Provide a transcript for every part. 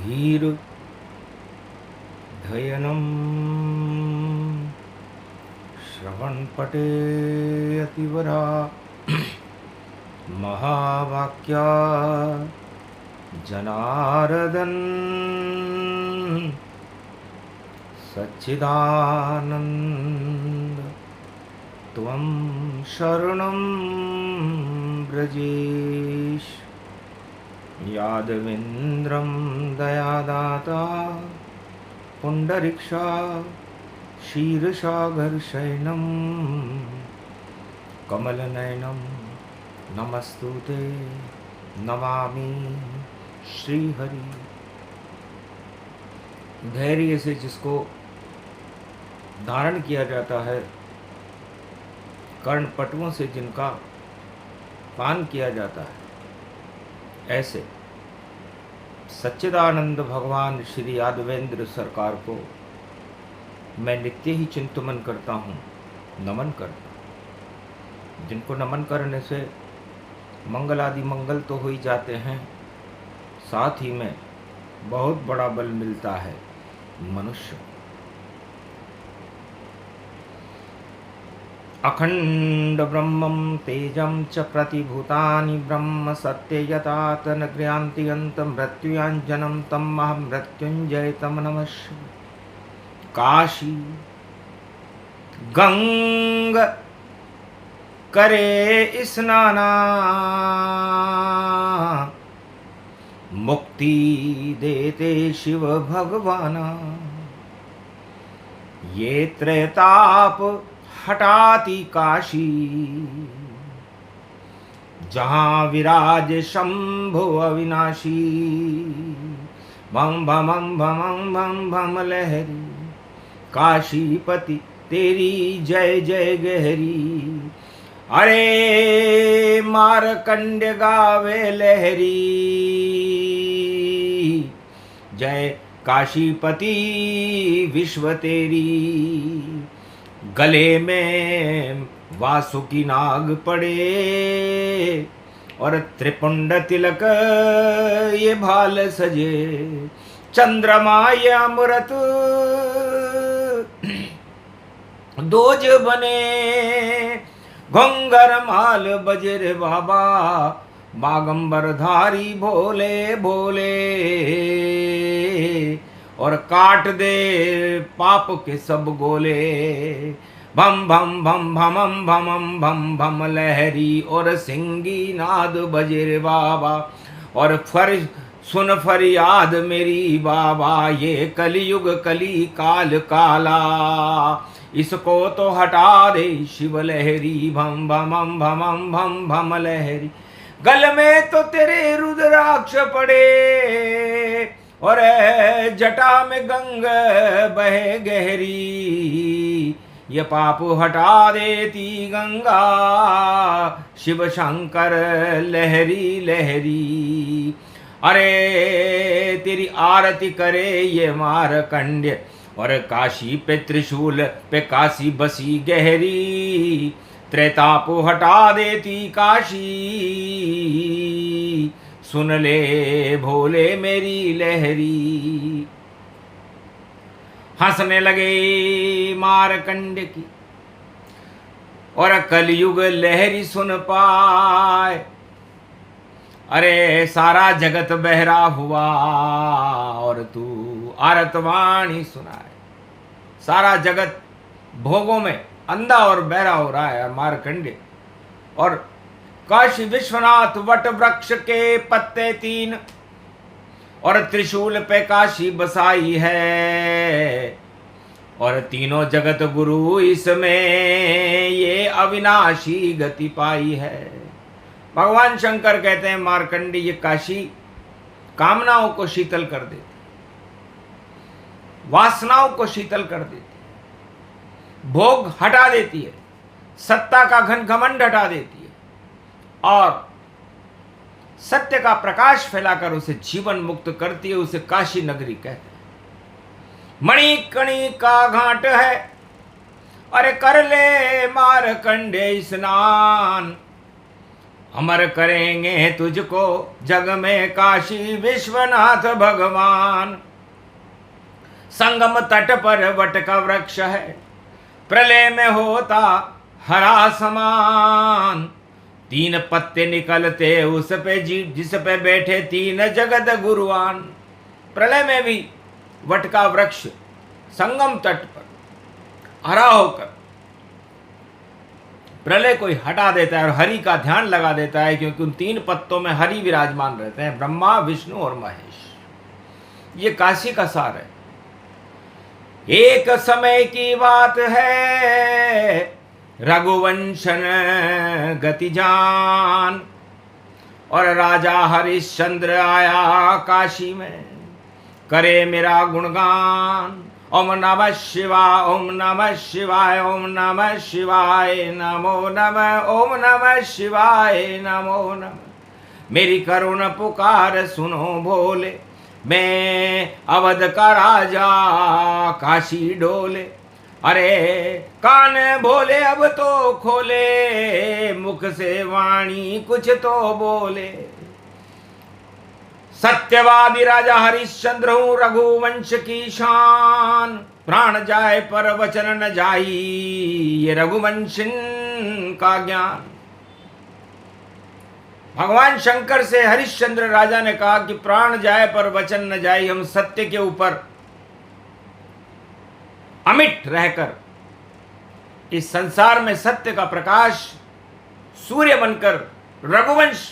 धीर धयनं श्रवणपटे अतिवरा महावाक्या जनार्दन सच्चिदानंद त्वं शरणं व्रजेश यादवेन्द्रं दयादाता पुंडरीक्षा क्षीरसागरशयनं कमलनयनं नमस्तुते नमामि श्रीहरि। धैर्य से जिसको धारण किया जाता है, कर्णपटुओं से जिनका पान किया जाता है, ऐसे सच्चिदानंद भगवान श्री यादवेंद्र सरकार को मैं नित्य ही चिंतन करता हूँ, नमन करता हूँ। जिनको नमन करने से मंगल आदि मंगल तो हो ही जाते हैं, साथ ही में बहुत बड़ा बल मिलता है मनुष्य। अखंड ब्रह्मं तेजं च प्रतिभूतानि ब्रह्म सत्य यतात न गृह्णाति अन्तं मृत्युञ्जनं तं महं मृत्युञ्जयतं नमः। काशी गंग करे स्नाना मुक्ति देते शिव भगवाना। ये त्रैताप हटाती काशी जहाँ विराज शंभो अविनाशी। भम भम भम भम भम लहरी काशीपति तेरी जय जय गहरी। अरे मारकंड्य गावे लहरी जय काशीपति विश्व तेरी। गले में वासुकी नाग पड़े और त्रिपुंड तिलक ये भाल सजे। चंद्रमा ये अमृत दोज बने घुंगर माल बजरे बाबा बागंबर धारी भोले भोले। और काट दे पाप के सब गोले। भम भम भम भमम भमम भम भम लहरी और सिंगी नाद बजरे बाबा। और सुन फरियाद मेरी बाबा, ये कलयुग कली काल काला, इसको तो हटा दे शिव लहरी। भम भमम भमम भम भम लहरी। गल में तो तेरे रुद्राक्ष पड़े और जटा में गंग बहे गहरी। ये पाप हटा देती गंगा शिव शंकर लहरी लहरी। अरे तेरी आरती करे ये मारकंड्य और काशी पे त्रिशूल पे काशी बसी गहरी। त्रेताप हटा देती काशी, सुन ले भोले मेरी लहरी। हंसने लगे मारकंड की और कलयुग लहरी सुन पाए। अरे सारा जगत बहरा हुआ और तू आरतवाणी सुनाए। सारा जगत भोगों में अंधा और बहरा हो रहा है मारकंडे। और काशी विश्वनाथ वट वृक्ष के पत्ते 3 और त्रिशूल पे काशी बसाई है। और तीनों जगत गुरु इसमें ये अविनाशी गति पाई है। भगवान शंकर कहते हैं मारकंडी ये काशी कामनाओं को शीतल कर देती, वासनाओं को शीतल कर देती, भोग हटा देती है, सत्ता का घन घमंड हटा देती है और सत्य का प्रकाश फैलाकर उसे जीवन मुक्त करती है। उसे काशी नगरी कहते हैं। मणिकणी का घाट है, अरे कर ले मारकंडे स्नान। अमर करेंगे तुझको जग में काशी विश्वनाथ भगवान। संगम तट पर वट का वृक्ष है, प्रलय में होता हरा समान। 3 पत्ते निकलते उस पे जिस पे बैठे 3 जगत गुरुआन। प्रलय में भी वट का वृक्ष संगम तट पर हरा होकर प्रलय को हटा देता है और हरि का ध्यान लगा देता है, क्योंकि उन 3 पत्तों में हरि विराजमान रहते हैं, ब्रह्मा विष्णु और महेश। ये काशी का सार है। एक समय की बात है, रघुवंशन गति जान, और राजा हरिश्चंद्र आया काशी में, करे मेरा गुणगान। ओम नमः शिवाय, ओम नमः शिवाय, ओम नमः शिवाय, नमो नमः, ओम नमः शिवाय, नमो नमः। मेरी करुण पुकार सुनो भोले, मैं अवध का राजा काशी डोले। अरे कान भोले अब तो खोले, मुख से वाणी कुछ तो बोले। सत्यवादी राजा हरिश्चंद्र हूं, रघुवंश की शान। प्राण जाए पर वचन न जाई, ये रघुवंशन का ज्ञान। भगवान शंकर से हरिश्चंद्र राजा ने कहा कि प्राण जाए पर वचन न जाए, हम सत्य के ऊपर अमिट रहकर इस संसार में सत्य का प्रकाश सूर्य बनकर रघुवंश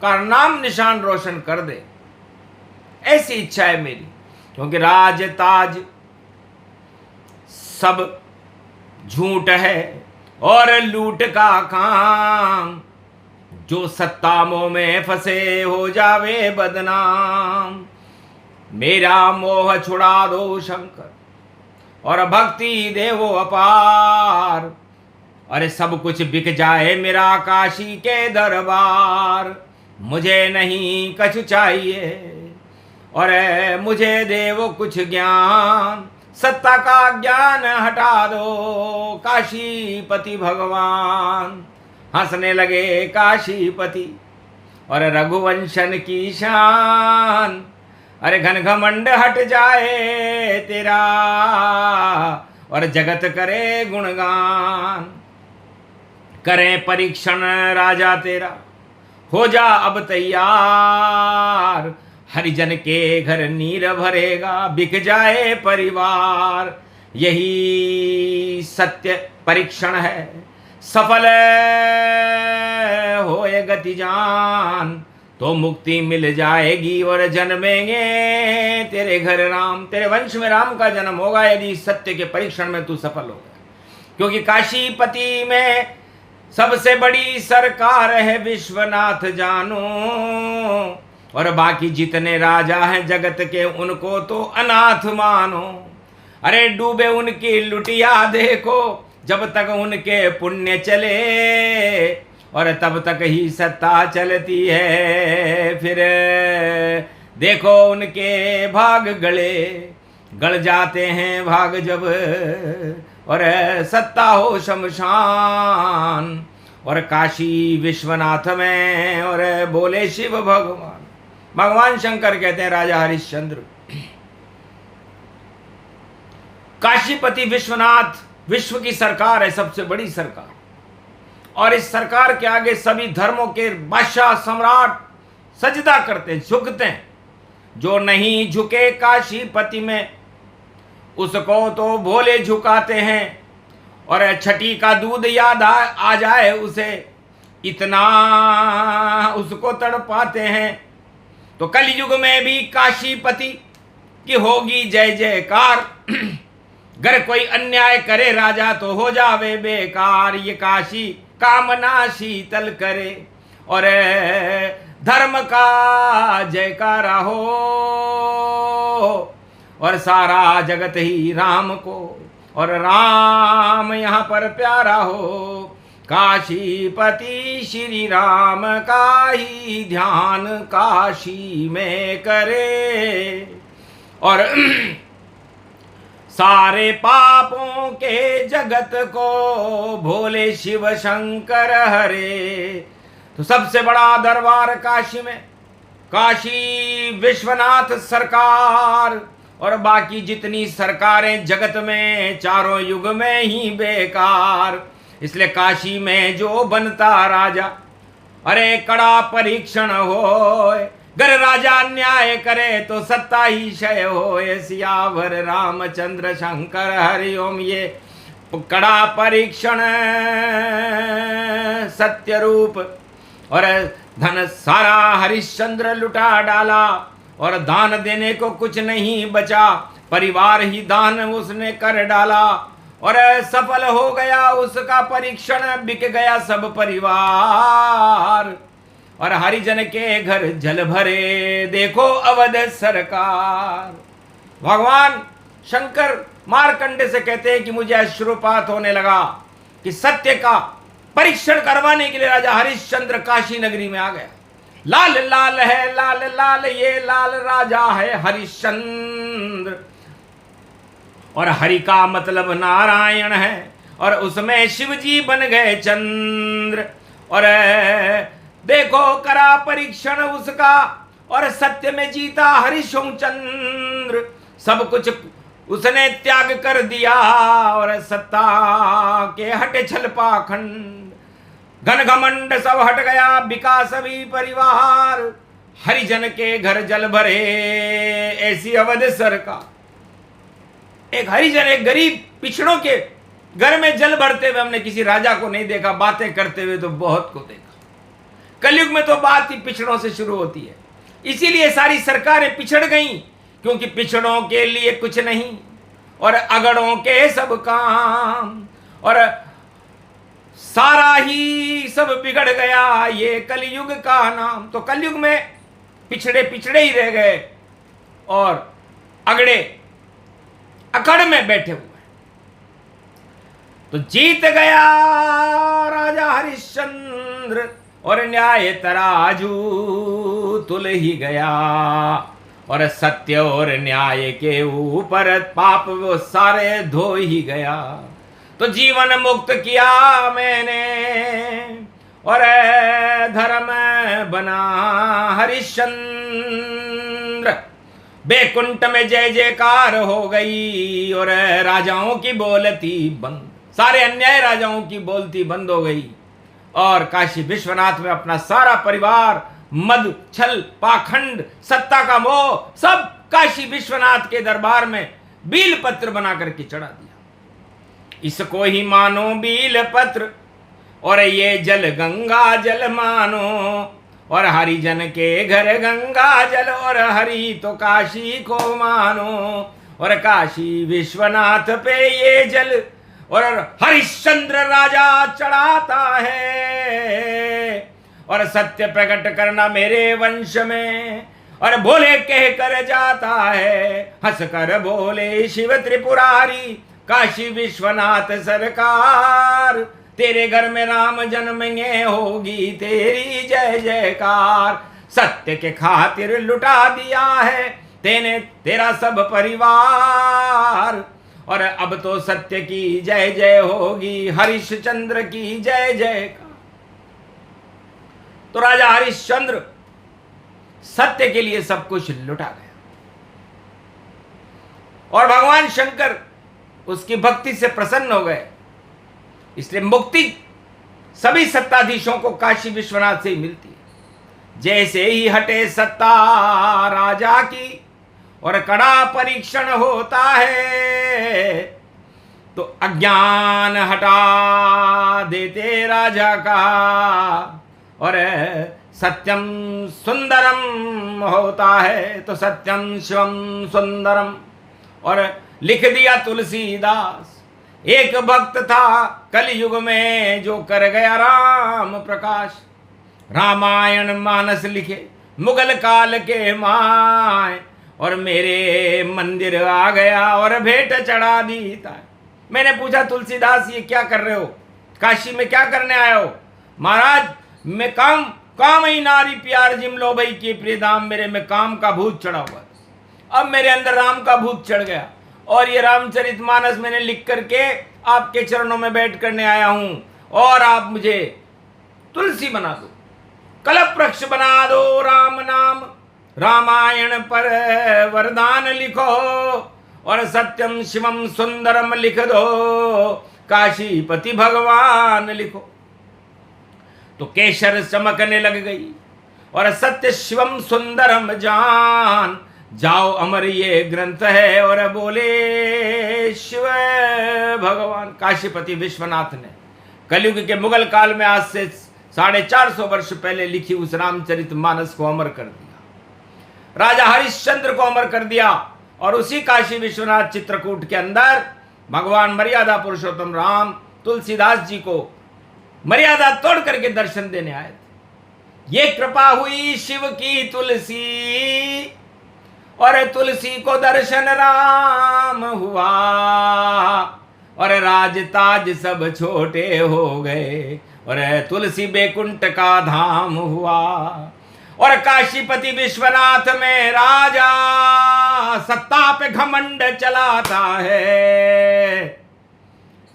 का नाम निशान रोशन कर दे, ऐसी इच्छा है मेरी। क्योंकि राज ताज सब झूठ है और लूट का काम, जो सत्ता मोह में फंसे हो जावे बदनाम। मेरा मोह छुड़ा दो शंकर और भक्ति देवो अपार, अरे सब कुछ बिक जाए मेरा काशी के दरबार। मुझे नहीं कछु चाहिए और मुझे देवो कुछ ज्ञान, सत्ता का ज्ञान हटा दो काशीपति भगवान। हंसने लगे काशीपति और रघुवंशन की शान, अरे घन घमंड हट जाए तेरा और जगत करे गुणगान। करें परीक्षण राजा तेरा, हो जा अब तैयार। हरिजन के घर नीर भरेगा, बिक जाए परिवार। यही सत्य परीक्षण है, सफल होए गति जान, तो मुक्ति मिल जाएगी और जन्मेंगे तेरे घर राम। तेरे वंश में राम का जन्म होगा यदि सत्य के परीक्षण में तू सफल होगा। क्योंकि काशीपति में सबसे बड़ी सरकार है विश्वनाथ जानो, और बाकी जितने राजा हैं जगत के उनको तो अनाथ मानो। अरे डूबे उनकी लुटिया देखो, जब तक उनके पुण्य चले और तब तक ही सत्ता चलती है। फिर देखो उनके भाग गड़ जाते हैं भाग जब, और सत्ता हो शमशान। और काशी विश्वनाथ में और बोले शिव भगवान। भगवान शंकर कहते हैं राजा हरिश्चंद्र, काशीपति विश्वनाथ विश्व की सरकार है, सबसे बड़ी सरकार, और इस सरकार के आगे सभी धर्मों के बादशाह सम्राट सजदा करते हैं, झुकते हैं। जो नहीं झुके काशीपति में उसको तो भोले झुकाते हैं, और छठी का दूध याद आ जाए उसे, इतना उसको तड़पाते हैं। तो कलयुग में भी काशीपति की होगी जय जयकार। अगर कोई अन्याय करे राजा तो हो जावे बेकार। ये काशी कामना शीतल करे और धर्म का जयकारा हो, और सारा जगत ही राम को और राम यहाँ पर प्यारा हो। काशीपति श्री राम का ही ध्यान काशी में करे, और सारे पापों के जगत को भोले शिव शंकर हरे। तो सबसे बड़ा दरबार काशी में काशी विश्वनाथ सरकार, और बाकी जितनी सरकारें जगत में चारों युग में ही बेकार। इसलिए काशी में जो बनता राजा, अरे कड़ा परीक्षण होए, गर राजा न्याय करे तो सत्ता ही क्षय होए। सियावर रामचंद्र शंकर हरिओम। ये कड़ा परीक्षण सत्य रूप, और धन सारा हरिश्चंद्र लुटा डाला, और दान देने को कुछ नहीं बचा, परिवार ही दान उसने कर डाला। और सफल हो गया उसका परीक्षण, बिक गया सब परिवार, और हरिजन के घर जल भरे देखो अवध सरकार। भगवान शंकर मार्कंडे से कहते हैं कि मुझे अश्रुपात होने लगा कि सत्य का परीक्षण करवाने के लिए राजा हरिश्चंद्र काशी नगरी में आ गया। लाल लाल है लाल लाल, ये लाल राजा है हरिश्चंद्र, और हरि का मतलब नारायण है, और उसमें शिव जी बन गए चंद्र। और देखो करा परीक्षण उसका, और सत्य में जीता हरिशंचंद्र। सब कुछ उसने त्याग कर दिया, और सत्ता के हटे छल पाखंड, घन घमंड सब हट गया, बिका सभी परिवार, हरिजन के घर जल भरे ऐसी अवध सरकार। एक हरिजन, एक गरीब पिछड़ों के घर में जल भरते हुए हमने किसी राजा को नहीं देखा, बातें करते हुए तो बहुत को देखा। कलयुग में तो बात ही पिछड़ों से शुरू होती है, इसीलिए सारी सरकारें पिछड़ गईं, क्योंकि पिछड़ों के लिए कुछ नहीं, और अगड़ों के सब काम, और सारा ही सब बिगड़ गया, ये कलयुग का नाम। तो कलयुग में पिछड़े पिछड़े ही रह गए, और अगड़े अकड़ में बैठे हुए। तो जीत गया राजा हरिश्चंद्र, और न्याय तराजू तुल ही गया, और सत्य और न्याय के ऊपर पाप वो सारे धो ही गया। तो जीवन मुक्त किया मैंने, और धर्म बना हरिश्चंद्र। बैकुंठ में जय जयकार हो गई, और राजाओं की बोलती बंद, सारे अन्याय राजाओं की बोलती बंद हो गई। और काशी विश्वनाथ में अपना सारा परिवार, मद छल पाखंड सत्ता का मोह, सब काशी विश्वनाथ के दरबार में बील पत्र बना करके चढ़ा दिया। इसको ही मानो बील पत्र, और ये जल गंगा जल मानो, और हरिजन के घर गंगा जल, और हरि तो काशी को मानो, और काशी विश्वनाथ पे ये जल, और हरिश्चंद्र राजा चढ़ाता है, और सत्य प्रकट करना मेरे वंश में, और बोले कह कर जाता है, हंस कर बोले शिव त्रिपुरारी, काशी विश्वनाथ सरकार। तेरे घर में राम जन्मेंगे, होगी तेरी जय जयकार। सत्य के खातिर लुटा दिया है तेने तेरा सब परिवार, और अब तो सत्य की जय जय होगी, हरिश्चंद्र की जय जयकार। तो राजा हरिश्चंद्र सत्य के लिए सब कुछ लुटा गया, और भगवान शंकर उसकी भक्ति से प्रसन्न हो गए। इसलिए मुक्ति सभी सत्ताधीशों को काशी विश्वनाथ से ही मिलती है। जैसे ही हटे सत्ता राजा की, और कड़ा परीक्षण होता है, तो अज्ञान हटा देते राजा का, और सत्यम सुंदरम होता है। तो सत्यम शिवम सुंदरम, और लिख दिया तुलसीदास। एक भक्त था कलयुग में जो कर गया राम प्रकाश, रामायण मानस लिखे मुगल काल के माय, और मेरे मंदिर आ गया और भेंट चढ़ा दी था। मैंने पूछा तुलसीदास ये क्या कर रहे हो, काशी में क्या करने आए हो? महाराज मैं काम ही नारी प्यार जिम लो भाई की प्रिय दाम, मेरे में काम का भूत चढ़ा हुआ। अब मेरे अंदर राम का भूत चढ़ गया, और ये रामचरितमानस मैंने लिख करके आपके चरणों में बैठ करने आया हूं, और आप मुझे तुलसी बना दो। कल्प वृक्ष बना दो राम नाम, रामायण पर वरदान लिखो, और सत्यम शिवम सुंदरम लिख दो, काशीपति भगवान लिखो। तो केशर चमकने लग गई, और सत्य शिवम सुंदरम जान, जाओ अमर ये ग्रंथ है, और बोले शिव भगवान। काशीपति विश्वनाथ ने कलयुग के मुगल काल में आज से 450 वर्ष पहले लिखी उस रामचरितमानस को अमर कर दिया, राजा हरिश्चंद्र को अमर कर दिया। और उसी काशी विश्वनाथ चित्रकूट के अंदर भगवान मर्यादा पुरुषोत्तम राम तुलसीदास जी को मर्यादा तोड़ करके दर्शन देने आए थे। ये कृपा हुई शिव की तुलसी, और तुलसी को दर्शन राम हुआ, और राज ताज सब छोटे हो गए, और तुलसी बैकुंठ का धाम हुआ। और काशीपति विश्वनाथ में राजा सत्ता पे घमंड चलाता है,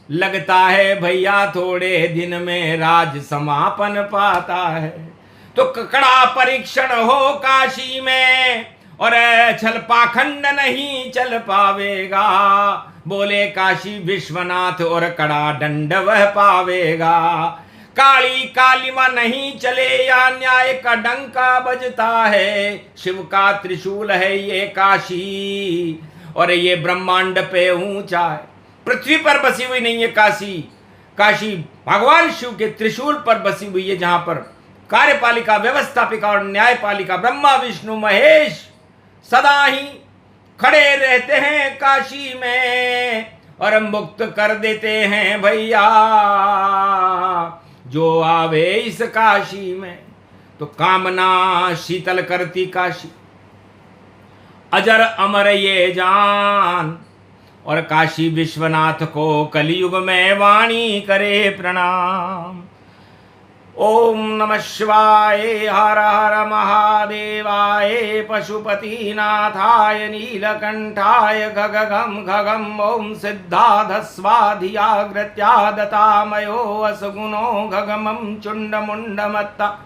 लगता है भैया थोड़े दिन में राज समापन पाता है। तो कड़ा परीक्षण हो काशी में, और छल पाखंड नहीं चल पावेगा, बोले काशी विश्वनाथ, और कड़ा दंड वह पावेगा। काली कालिमा नहीं चले या न्याय का डंका बजता है, शिव का त्रिशूल है ये काशी, और ये ब्रह्मांड पे ऊंचा है, पृथ्वी पर बसी हुई नहीं है काशी। काशी भगवान शिव के त्रिशूल पर बसी हुई है, जहां पर कार्यपालिका, व्यवस्थापिका और न्यायपालिका ब्रह्मा विष्णु महेश सदा ही खड़े रहते हैं काशी में, और मुक्त कर देते हैं भैया जो आवे इस काशी में। तो कामना शीतल करती काशी, अजर अमर ये जान, और काशी विश्वनाथ को कलयुग में वाणी करे प्रणाम। ओम नमः शिवाय, हर हर महादेवाय, पशुपतिनाथाय नीलकंठाय खगगम खगम, ओम सिद्धाधस्वाधियाग्रत्यादतामयो असगुणो खगमं चुंडमुंडमत्ता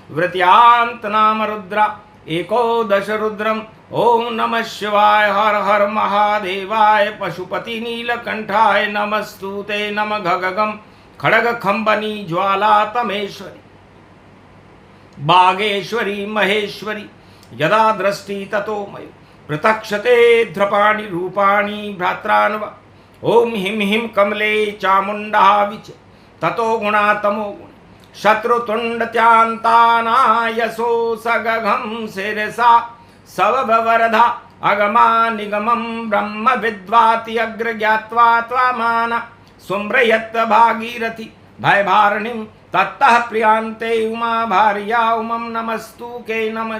वृत्यांत नाम रुद्रा एकोदश रुद्रम। ओम नमः शिवाय, हर हर महादेवाय, पशुपति नीलकंठाय नमस्तुते, नम खगगम खड़ग खंबनी ज्वाला तमेश्वरी बागेश्वरी महेश्वरी, यदा दृष्टि ततो मय प्रतक्षते ध्रपाणि रूपाणि भ्रात्रान्वा। ओम हिम हिम कमले चामुंडा विच ततो गुणा तमो गुण, शत्रुतुंडत्यांतानायसो सगघं शिरसा सवभवरधा अगमा निगमं ब्रह्म विद्वाति अग्र ज्ञात्वा त्वामाना सुम्रयत् भागीरथी भयभारणिं तत्तः प्रियांते उमा भार्या उमं नमस्तु के नमः।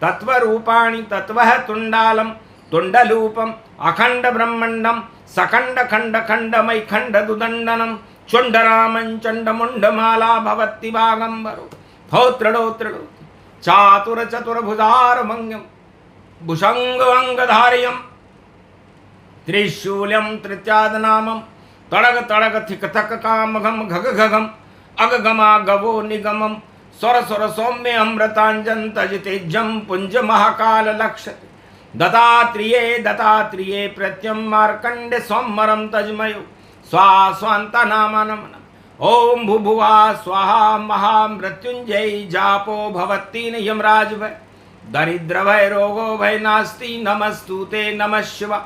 तत्वरूपाणि तत्वः तुंडालम तुंडलूपम अखंड ब्रह्मंडम सखंड खंड खंडमय खंड दुदंडनम चुंडरामं चंडमुंडमाला भवति भागंबरो धौत्रडोत्रडो चातुर चतुर्भुजार मंगम भुषंग अंगधार्यम त्रिशूल्यम तृत्यादनामम तड़ग तड़ग थिक थक कामघम घग घगम अगगमा गवो निगमम स्वर स्वर सौम्य अमृतांजन तजतेजम पुंज महाकाल लक्षते दत्तात्रेये दत्तात्रेये प्रत्यम मार्कंडे सोमरम तजमयो स्वास्वांता नामानम। ओम भुभुवा स्वाहा महामृत्युंजय जापो भवत्तीन यमराज भय दरिद्र भय रोगो भय नास्ति नमस्तुते नमः शिवा।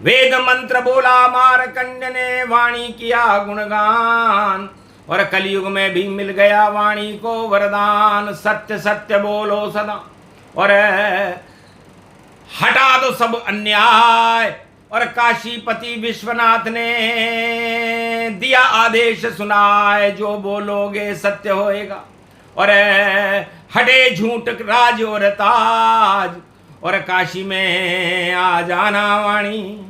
वेद मंत्र बोला मारकंड ने वाणी किया गुणगान, और कलयुग में भी मिल गया वाणी को वरदान। सत्य सत्य बोलो सदा, और हटा दो सब अन्याय। और काशीपति विश्वनाथ ने दिया आदेश सुनाए, जो बोलोगे सत्य होएगा। और हटे झूठ राज और ताज, और काशी में आ जाना वाणी,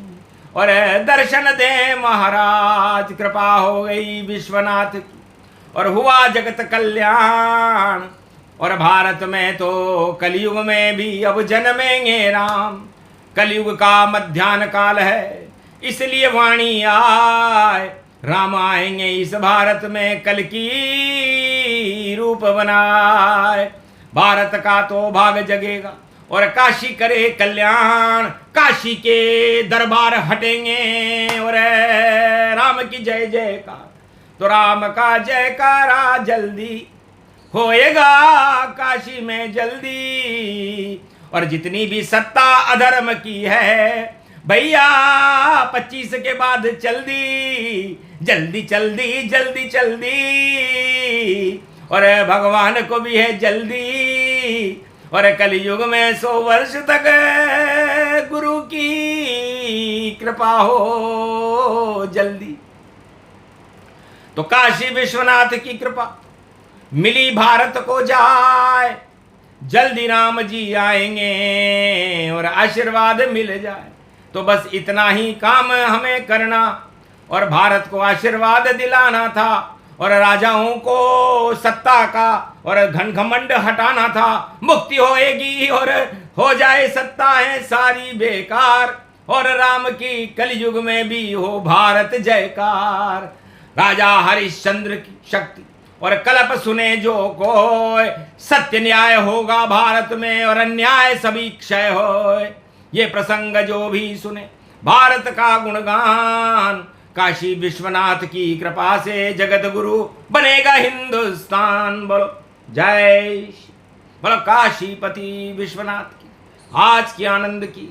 और दर्शन दे महाराज। कृपा हो गई विश्वनाथ की, और हुआ जगत कल्याण। और भारत में तो कलयुग में भी अब जन्मेंगे राम। कलयुग का मध्याह्न काल है, इसलिए वाणी आए। राम आएंगे इस भारत में, कल की रूप बनाए। भारत का तो भाग जगेगा और काशी करे कल्याण, काशी के दरबार हटेंगे और राम की जय जयकार। तो राम का जयकारा जल्दी होएगा काशी में जल्दी। और जितनी भी सत्ता अधर्म की है भैया 25 के बाद जल्दी जल्दी जल्दी जल्दी जल्दी। और भगवान को भी है जल्दी। और कलयुग में 100 वर्ष तक गुरु की कृपा हो जल्दी। तो काशी विश्वनाथ की कृपा मिली भारत को जाए, जल्दी राम जी आएंगे और आशीर्वाद मिल जाए। तो बस इतना ही काम हमें करना और भारत को आशीर्वाद दिलाना था और राजाओं को सत्ता का और घन घमंड हटाना था। मुक्ति होएगी और हो जाए सत्ता है सारी बेकार और राम की कलयुग में भी हो भारत जयकार। राजा हरिश्चंद्र की शक्ति और कल्प सुने जो कोय, सत्य न्याय होगा भारत में और अन्याय सभी क्षय होय। ये प्रसंग जो भी सुने भारत का गुणगान, काशी विश्वनाथ की कृपा से जगत गुरु बनेगा हिंदुस्तान। बोलो जय श्री, बोलो काशीपति विश्वनाथ की आज की आनंद की।